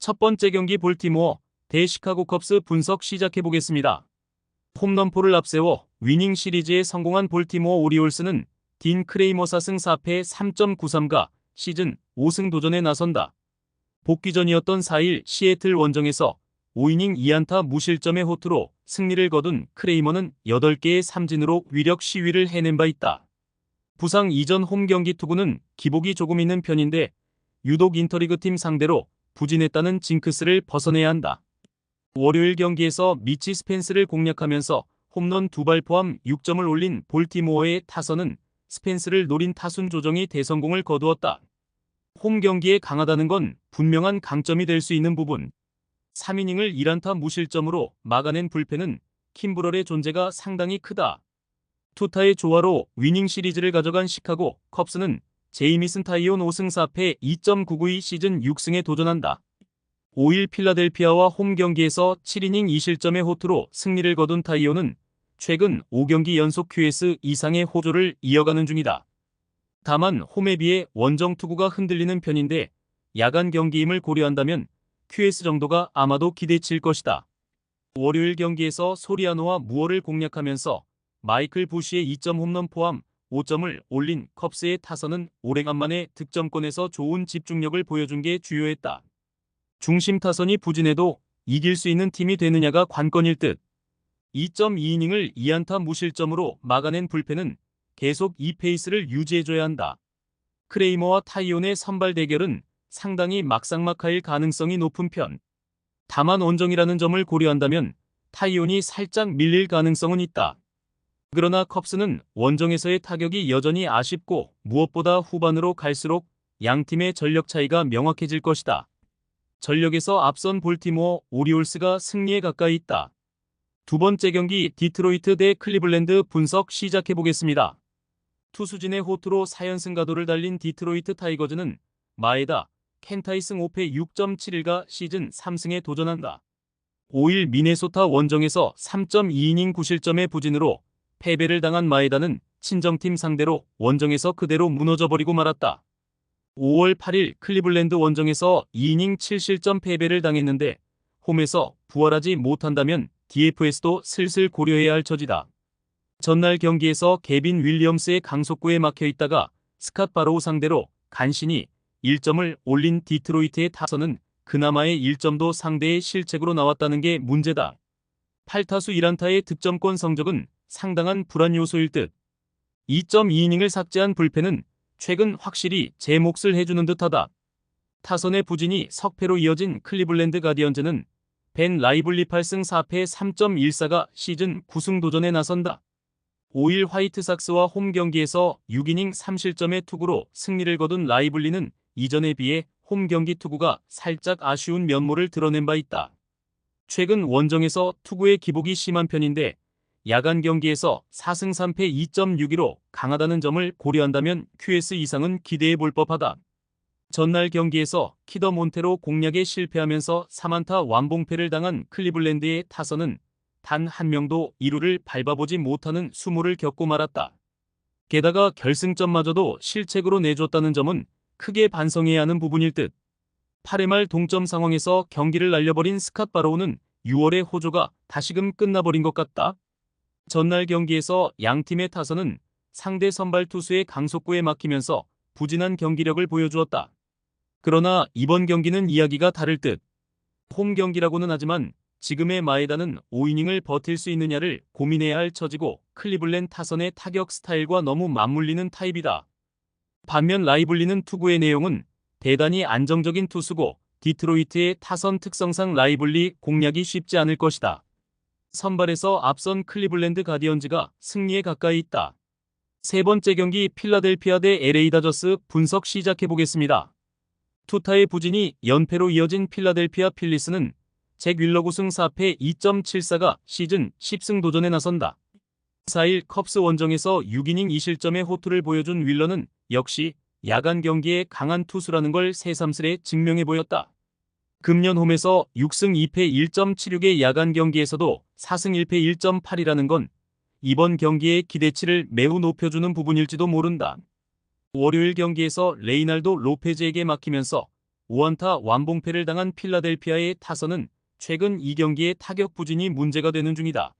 첫 번째 경기 볼티모어 대 시카고 컵스 분석 시작해보겠습니다. 홈런포를 앞세워 위닝 시리즈에 성공한 볼티모어 오리올스는 딘 크레이머 4승 4패 3.93가 시즌 5승 도전에 나선다. 복귀전이었던 4일 시애틀 원정에서 5이닝 2안타 무실점의 호투로 승리를 거둔 크레이머는 8개의 삼진으로 위력 시위를 해낸 바 있다. 부상 이전 홈경기 투구는 기복이 조금 있는 편인데 유독 인터리그 팀 상대로 부진했다는 징크스를 벗어내야 한다. 월요일 경기에서 미치 스펜스를 공략하면서 홈런 2발 포함 6점을 올린 볼티모어의 타선은 스펜스를 노린 타순 조정이 대성공을 거두었다. 홈 경기에 강하다는 건 분명한 강점이 될 수 있는 부분. 3이닝을 1안타 무실점으로 막아낸 불펜은 킴브럴의 존재가 상당히 크다. 투타의 조화로 위닝 시리즈를 가져간 시카고 컵스는 제이미슨 타이온 5승 4패 2.992 시즌 6승에 도전한다. 5일 필라델피아와 홈 경기에서 7이닝 2실점의 호투로 승리를 거둔 타이온은 최근 5경기 연속 QS 이상의 호조를 이어가는 중이다. 다만 홈에 비해 원정 투구가 흔들리는 편인데 야간 경기임을 고려한다면 QS 정도가 아마도 기대칠 것이다. 월요일 경기에서 소리아노와 무어를 공략하면서 마이클 부시의 2점 홈런 포함 5점을 올린 컵스의 타선은 오래간만에 득점권에서 좋은 집중력을 보여준 게 주요했다. 중심 타선이 부진해도 이길 수 있는 팀이 되느냐가 관건일 듯. 2.2이닝을 2안타 무실점으로 막아낸 불펜은 계속 이 페이스를 유지해줘야 한다. 크레이머와 타이온의 선발 대결은 상당히 막상막하일 가능성이 높은 편. 다만 원정이라는 점을 고려한다면 타이온이 살짝 밀릴 가능성은 있다. 그러나 컵스는 원정에서의 타격이 여전히 아쉽고 무엇보다 후반으로 갈수록 양팀의 전력 차이가 명확해질 것이다. 전력에서 앞선 볼티모어 오리올스가 승리에 가까이 있다. 두 번째 경기 디트로이트 대 클리블랜드 분석 시작해보겠습니다. 투수진의 호투로 4연승 가도를 달린 디트로이트 타이거즈는 마에다, 켄타이승 5패 6.71가 시즌 3승에 도전한다. 5일 미네소타 원정에서 3.2이닝 9실점의 부진으로 패배를 당한 마에다는 친정팀 상대로 원정에서 그대로 무너져버리고 말았다. 5월 8일 클리블랜드 원정에서 2이닝 7실점 패배를 당했는데 홈에서 부활하지 못한다면 DFS도 슬슬 고려해야 할 처지다. 전날 경기에서 개빈 윌리엄스의 강속구에 막혀있다가 스캇 바로우 상대로 간신히 1점을 올린 디트로이트의 타선은 그나마의 1점도 상대의 실책으로 나왔다는 게 문제다. 8타수 1안타의 득점권 성적은 상당한 불안 요소일 듯. 2.2이닝을 삭제한 불펜은 최근 확실히 제 몫을 해주는 듯하다. 타선의 부진이 석패로 이어진 클리블랜드 가디언즈는 벤 라이블리 8승 4패 3.14가 시즌 9승 도전에 나선다. 5일 화이트삭스와 홈 경기에서 6이닝 3실점의 투구로 승리를 거둔 라이블리는 이전에 비해 홈 경기 투구가 살짝 아쉬운 면모를 드러낸 바 있다. 최근 원정에서 투구의 기복이 심한 편인데 야간 경기에서 4승 3패 2.62로 강하다는 점을 고려한다면 QS 이상은 기대해 볼 법하다. 전날 경기에서 키더 몬테로 공략에 실패하면서 3안타 완봉패를 당한 클리블랜드의 타선은 단 한 명도 2루를 밟아보지 못하는 수모를 겪고 말았다. 게다가 결승점마저도 실책으로 내줬다는 점은 크게 반성해야 하는 부분일 듯. 8회 말 동점 상황에서 경기를 날려버린 스캇 바로우는 6월의 호조가 다시금 끝나버린 것 같다. 전날 경기에서 양팀의 타선은 상대 선발 투수의 강속구에 막히면서 부진한 경기력을 보여주었다. 그러나 이번 경기는 이야기가 다를 듯. 홈 경기라고는 하지만 지금의 마에다는 5이닝을 버틸 수 있느냐를 고민해야 할 처지고 클리블랜드 타선의 타격 스타일과 너무 맞물리는 타입이다. 반면 라이블리는 투구의 내용은 대단히 안정적인 투수고 디트로이트의 타선 특성상 라이블리 공략이 쉽지 않을 것이다. 선발에서 앞선 클리블랜드 가디언즈가 승리에 가까이 있다. 세 번째 경기 필라델피아 대 LA 다저스 분석 시작해보겠습니다. 투타의 부진이 연패로 이어진 필라델피아 필리스는 잭 윌러 9승 4패 2.74가 시즌 10승 도전에 나선다. 4일 컵스 원정에서 6이닝 2실점의 호투를 보여준 윌러는 역시 야간 경기에 강한 투수라는 걸 새삼스레 증명해 보였다. 금년 홈에서 6승 2패 1.76의 야간 경기에서도 4승 1패 1.8이라는 건 이번 경기의 기대치를 매우 높여주는 부분일지도 모른다. 월요일 경기에서 레이날도 로페즈에게 막히면서 5안타 완봉패를 당한 필라델피아의 타선은 최근 2경기의 타격 부진이 문제가 되는 중이다.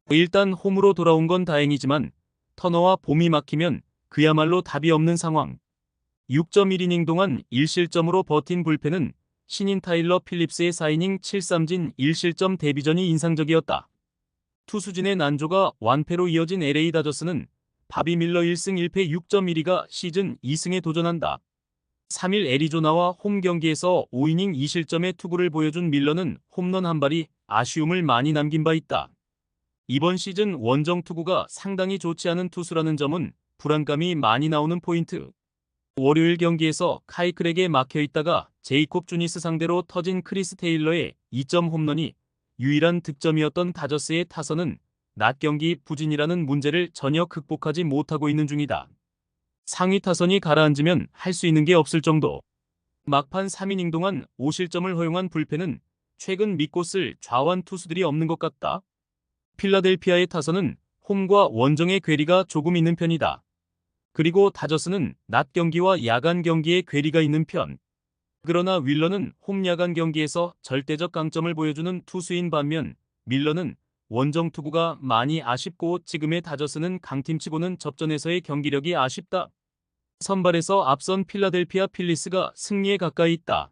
일단 홈으로 돌아온 건 다행이지만 터너와 봄이 막히면 그야말로 답이 없는 상황. 6.1이닝 동안 1실점으로 버틴 불펜은 신인 타일러 필립스의 4이닝 7삼진 1실점 데뷔전이 인상적이었다. 투수진의 난조가 완패로 이어진 LA 다저스는 바비 밀러 1승 1패 6.12가 시즌 2승에 도전한다. 3일 애리조나와 홈 경기에서 5이닝 2실점의 투구를 보여준 밀러는 홈런 한 발이 아쉬움을 많이 남긴 바 있다. 이번 시즌 원정 투구가 상당히 좋지 않은 투수라는 점은 불안감이 많이 나오는 포인트. 월요일 경기에서 카이 크랙에 막혀있다가 제이콥 주니스 상대로 터진 크리스 테일러의 2점 홈런이 유일한 득점이었던 다저스의 타선은 낮 경기 부진이라는 문제를 전혀 극복하지 못하고 있는 중이다. 상위 타선이 가라앉으면 할 수 있는 게 없을 정도. 막판 3이닝 동안 5실점을 허용한 불펜은 최근 믿고 쓸 좌완 투수들이 없는 것 같다. 필라델피아의 타선은 홈과 원정의 괴리가 조금 있는 편이다. 그리고 다저스는 낮 경기와 야간 경기에 괴리가 있는 편. 그러나 윌러는 홈 야간 경기에서 절대적 강점을 보여주는 투수인 반면 밀러는 원정 투구가 많이 아쉽고 지금의 다저스는 강팀치고는 접전에서의 경기력이 아쉽다. 선발에서 앞선 필라델피아 필리스가 승리에 가까이 있다.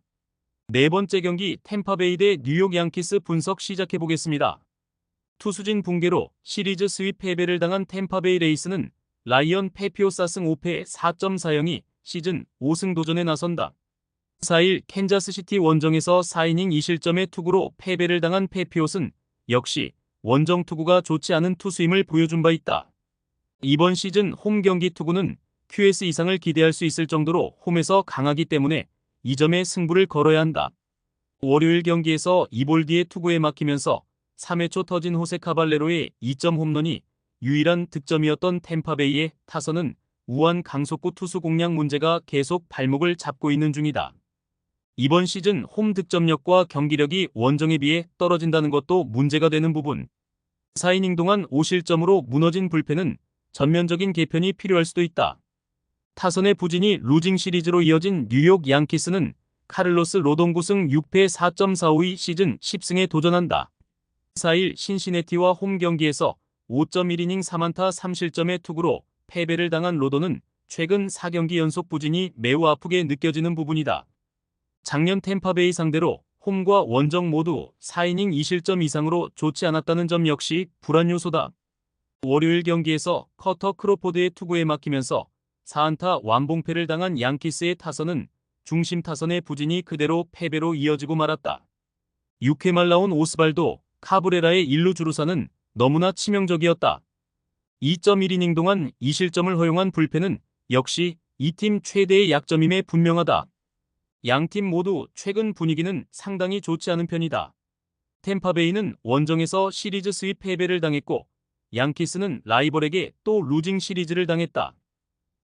네 번째 경기 템파베이 대 뉴욕 양키스 분석 시작해보겠습니다. 투수진 붕괴로 시리즈 스윕 패배를 당한 템파베이 레이스는 라이언 페피오 4승 5패 4.40이 시즌 5승 도전에 나선다. 4일 캔자스시티 원정에서 4이닝 2실점의 투구로 패배를 당한 페피옷은 역시 원정 투구가 좋지 않은 투수임을 보여준 바 있다. 이번 시즌 홈 경기 투구는 QS 이상을 기대할 수 있을 정도로 홈에서 강하기 때문에 이 점에 승부를 걸어야 한다. 월요일 경기에서 이볼디의 투구에 막히면서 3회 초 터진 호세 카발레로의 2점 홈런이 유일한 득점이었던 템파베이의 타선은 우한 강속구 투수 공략 문제가 계속 발목을 잡고 있는 중이다. 이번 시즌 홈 득점력과 경기력이 원정에 비해 떨어진다는 것도 문제가 되는 부분. 4이닝 동안 5실점으로 무너진 불펜은 전면적인 개편이 필요할 수도 있다. 타선의 부진이 루징 시리즈로 이어진 뉴욕 양키스는 카를로스 로돈 9승 6패 4.45의 시즌 10승에 도전한다. 4일 신시내티와 홈 경기에서 5.1이닝 3안타 3실점의 투구로 패배를 당한 로돈은 최근 4경기 연속 부진이 매우 아프게 느껴지는 부분이다. 작년 템파베이 상대로 홈과 원정 모두 4이닝 2실점 이상으로 좋지 않았다는 점 역시 불안 요소다. 월요일 경기에서 커터 크로포드의 투구에 막히면서 4안타 완봉패를 당한 양키스의 타선은 중심 타선의 부진이 그대로 패배로 이어지고 말았다. 6회 말 나온 오스발도 카브레라의 1루 주루사는 너무나 치명적이었다. 2.1이닝 동안 2실점을 허용한 불펜은 역시 이 팀 최대의 약점임에 분명하다. 양팀 모두 최근 분위기는 상당히 좋지 않은 편이다. 템파베이는 원정에서 시리즈 스윕 패배를 당했고 양키스는 라이벌에게 또 루징 시리즈를 당했다.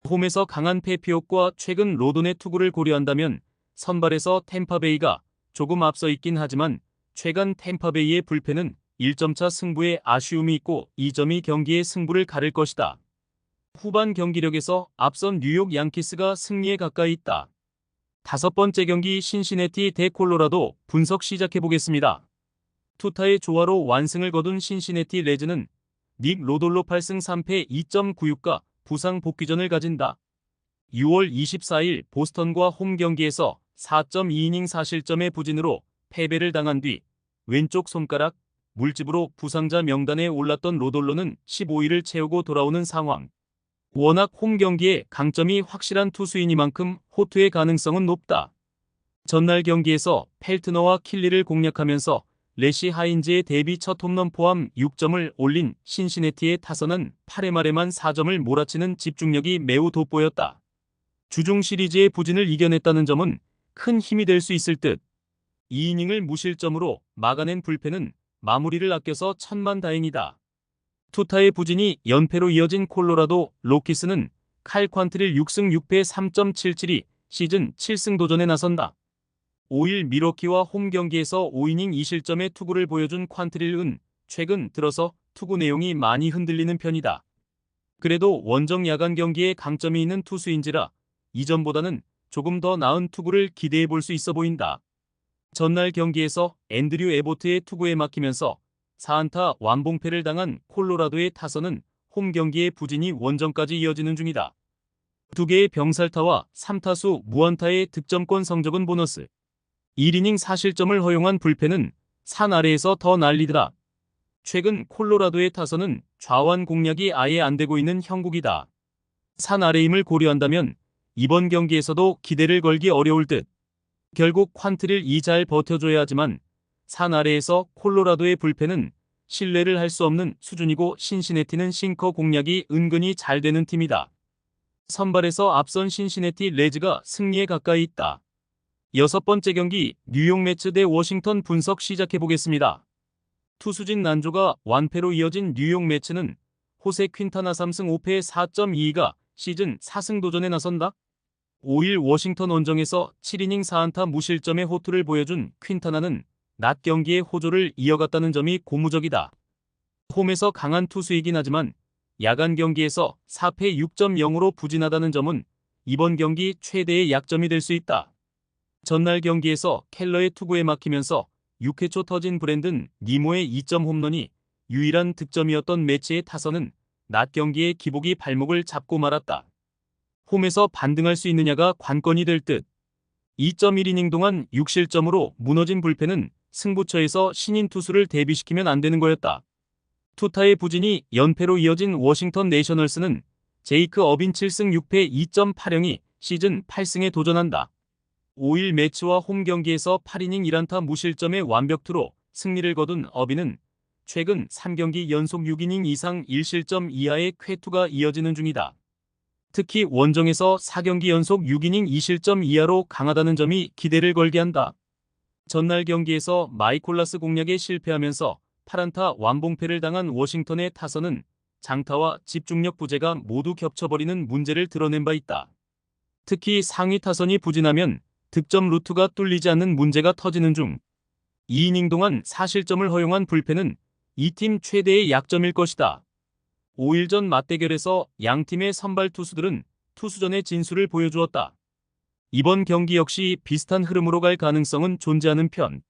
홈에서 강한 페피옥과 최근 로돈의 투구를 고려한다면 선발에서 템파베이가 조금 앞서 있긴 하지만 최근 템파베이의 불펜은 1점차 승부에 아쉬움이 있고 이 점이 경기의 승부를 가를 것이다. 후반 경기력에서 앞선 뉴욕 양키스가 승리에 가까이 있다. 다섯 번째 경기 신시내티 대 콜로라도 분석 시작해보겠습니다. 투타의 조화로 완승을 거둔 신시내티 레즈는 닉 로돌로 8승 3패 2.96가 부상 복귀전을 가진다. 6월 24일 보스턴과 홈 경기에서 4.2이닝 4실점의 부진으로 패배를 당한 뒤 왼쪽 손가락 물집으로 부상자 명단에 올랐던 로돌로는 15일을 채우고 돌아오는 상황. 워낙 홈 경기에 강점이 확실한 투수이니만큼 호투의 가능성은 높다. 전날 경기에서 펠트너와 킬리를 공략하면서 레시 하인즈의 데뷔 첫 홈런 포함 6점을 올린 신시내티의 타선은 8회 말에만 4점을 몰아치는 집중력이 매우 돋보였다. 주중 시리즈의 부진을 이겨냈다는 점은 큰 힘이 될 수 있을 듯. 2이닝을 무실점으로 막아낸 불펜은 마무리를 아껴서 천만다행이다. 투타의 부진이 연패로 이어진 콜로라도 로키스는 칼 퀀트릴 6승 6패 3.77이 시즌 7승 도전에 나선다. 5일 미러키와 홈 경기에서 5이닝 2실점의 투구를 보여준 퀀트릴은 최근 들어서 투구 내용이 많이 흔들리는 편이다. 그래도 원정 야간 경기에 강점이 있는 투수인지라 이전보다는 조금 더 나은 투구를 기대해 볼 수 있어 보인다. 전날 경기에서 앤드류 에보트의 투구에 막히면서 4안타 완봉패를 당한 콜로라도의 타선은 홈 경기의 부진이 원정까지 이어지는 중이다. 두 개의 병살타와 3타수 무안타의 득점권 성적은 보너스. 1이닝 4실점을 허용한 불펜은 산 아래에서 더 난리더라. 최근 콜로라도의 타선은 좌완 공략이 아예 안 되고 있는 형국이다. 산 아래임을 고려한다면 이번 경기에서도 기대를 걸기 어려울 듯. 결국 퀀트릴 2 잘 버텨줘야 하지만 산 아래에서 콜로라도의 불펜은 신뢰를 할 수 없는 수준이고 신시내티는 싱커 공략이 은근히 잘 되는 팀이다. 선발에서 앞선 신시내티 레즈가 승리에 가까이 있다. 6번째 경기 뉴욕 매츠 대 워싱턴 분석 시작해보겠습니다. 투수진 난조가 완패로 이어진 뉴욕 매츠는 호세 퀸타나 3승 5패 4.22가 시즌 4승 도전에 나선다. 5일 워싱턴 원정에서 7이닝 4안타 무실점의 호투를 보여준 퀸타나는 낮 경기의 호조를 이어갔다는 점이 고무적이다. 홈에서 강한 투수이긴 하지만 야간 경기에서 4패 6.0으로 부진하다는 점은 이번 경기 최대의 약점이 될 수 있다. 전날 경기에서 켈러의 투구에 막히면서 6회 초 터진 브랜든 니모의 2점 홈런이 유일한 득점이었던 매치의 타선은 낮 경기에 기복이 발목을 잡고 말았다. 홈에서 반등할 수 있느냐가 관건이 될 듯. 2.1이닝 동안 6실점으로 무너진 불펜은 승부처에서 신인 투수를 대비시키면 안 되는 거였다. 투타의 부진이 연패로 이어진 워싱턴 내셔널스는 제이크 어빈 7승 6패 2.80이 시즌 8승에 도전한다. 5일 매치와 홈 경기에서 8이닝 1안타 무실점의 완벽투로 승리를 거둔 어빈은 최근 3경기 연속 6이닝 이상 1실점 이하의 쾌투가 이어지는 중이다. 특히 원정에서 4경기 연속 6이닝 2실점 이하로 강하다는 점이 기대를 걸게 한다. 전날 경기에서 마이콜라스 공략에 실패하면서 8안타 완봉패를 당한 워싱턴의 타선은 장타와 집중력 부재가 모두 겹쳐버리는 문제를 드러낸 바 있다. 특히 상위 타선이 부진하면 득점 루트가 뚫리지 않는 문제가 터지는 중. 2이닝 동안 4실점을 허용한 불펜은 이 팀 최대의 약점일 것이다. 5일 전 맞대결에서 양팀의 선발 투수들은 투수전의 진수를 보여주었다. 이번 경기 역시 비슷한 흐름으로 갈 가능성은 존재하는 편.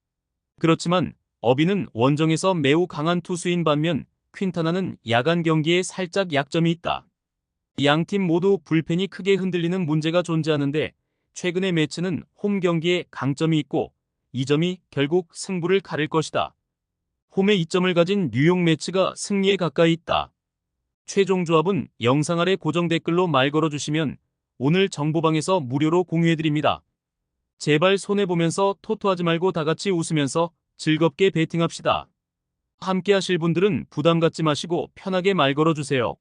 그렇지만 어빈은 원정에서 매우 강한 투수인 반면 퀸타나는 야간 경기에 살짝 약점이 있다. 양팀 모두 불펜이 크게 흔들리는 문제가 존재하는데 최근의 매치는 홈 경기에 강점이 있고 이 점이 결국 승부를 가릴 것이다. 홈에 이점을 가진 뉴욕 매치가 승리에 가까이 있다. 최종 조합은 영상 아래 고정 댓글로 말 걸어주시면 오늘 정보방에서 무료로 공유해드립니다. 제발 손해보면서 토토하지 말고 다같이 웃으면서 즐겁게 베팅합시다. 함께 하실 분들은 부담 갖지 마시고 편하게 말 걸어주세요.